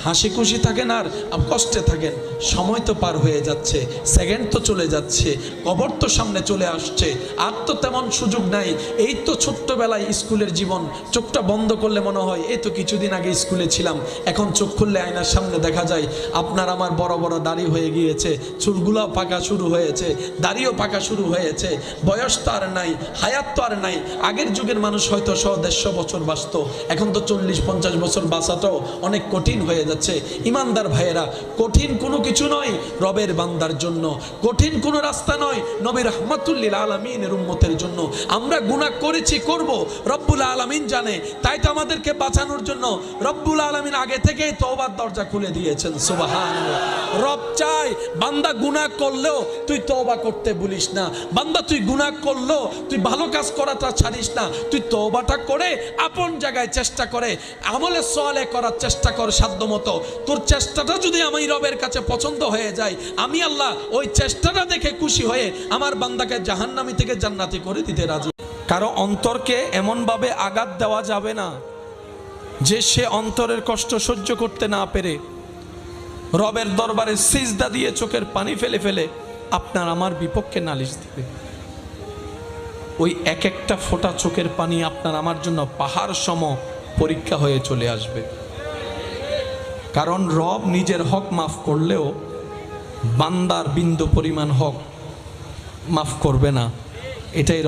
হাসি খুশি থাকেন আর কষ্টে থাকেন। সময় তো পার হয়ে যাচ্ছে, সেকেন্ড তো চলে যাচ্ছে, কবর তো সামনে চলে আসছে, আর তো তেমন সুযোগ নাই। এই তো ছোট্টবেলায় স্কুলের জীবন, চোখটা বন্ধ করলে মনে হয় এই তো কিছুদিন আগে স্কুলে ছিলাম। এখন চোখ খুললে আয়নার সামনে দেখা যায় আপনার আমার বড় বড় দাড়ি হয়ে গিয়েছে, চুলগুলাও পাকা শুরু হয়েছে, দাড়িও পাকা শুরু হয়েছে। বয়স তো আর নাই, হায়াত তো আর নাই। আগের যুগের মানুষ হয়তো 100-150 বছর বাঁচত, এখন তো 40-50 বছর বাঁচাটাও অনেক কঠিন হয়ে যাচ্ছে। ইমানদার ভাইয়েরা, কঠিন কোনো কিছু নয় রবের বান্দার জন্য, কঠিন কোনো রাস্তা নয় নবী রাহমাতুল লিল আলামিনের উম্মতের জন্য। আমরা গুনাহ করেছি, করব, রব্বুল আলামিন জানে। তাই তো আমাদেরকে বাঁচানোর জন্য রব্বুল আলামিন আগে থেকেই তওবার দরজা খুলে দিয়েছেন। সুবহানাল্লাহ। রব চাই বান্দা গুনাহ করলেও তুই তওবা করতে ভুলিস না। বান্দা তুই গুনাহ করলেও তুই ভালো কাজ করাটা ছাড়িস না। তুই তওবাটা করে আপন জায়গায় চেষ্টা করে আমলে সালেহ করার চেষ্টা কর সাধ্যমতো। তোর চেষ্টাটা যদি আমি রবের কাছে পছন্দ হয়ে যায়, আমি আল্লাহ ওই চেষ্টাটা দেখে খুশি হয়ে আমার বান্দাকে জাহান্নামী থেকে জান্নাতি করে দিতে রাজি। কারো অন্তরকে এমনভাবে আঘাত দেওয়া যাবে না যে সে অন্তরের কষ্ট সহ্য করতে না পেরে রবের দরবারে সিজদা দিয়ে চোখের পানি ফেলে ফেলে আপনার আমার বিপক্ষে নালিশ দিবে। ওই এক একটা ফোঁটা চোখের পানি আপনার আমার জন্য পাহাড় সম পরীক্ষা হয়ে চলে আসবে। কারণ রব নিজের হক মাফ করলেও বান্দার বিন্দু পরিমাণ হক মাফ করবে না। এটাই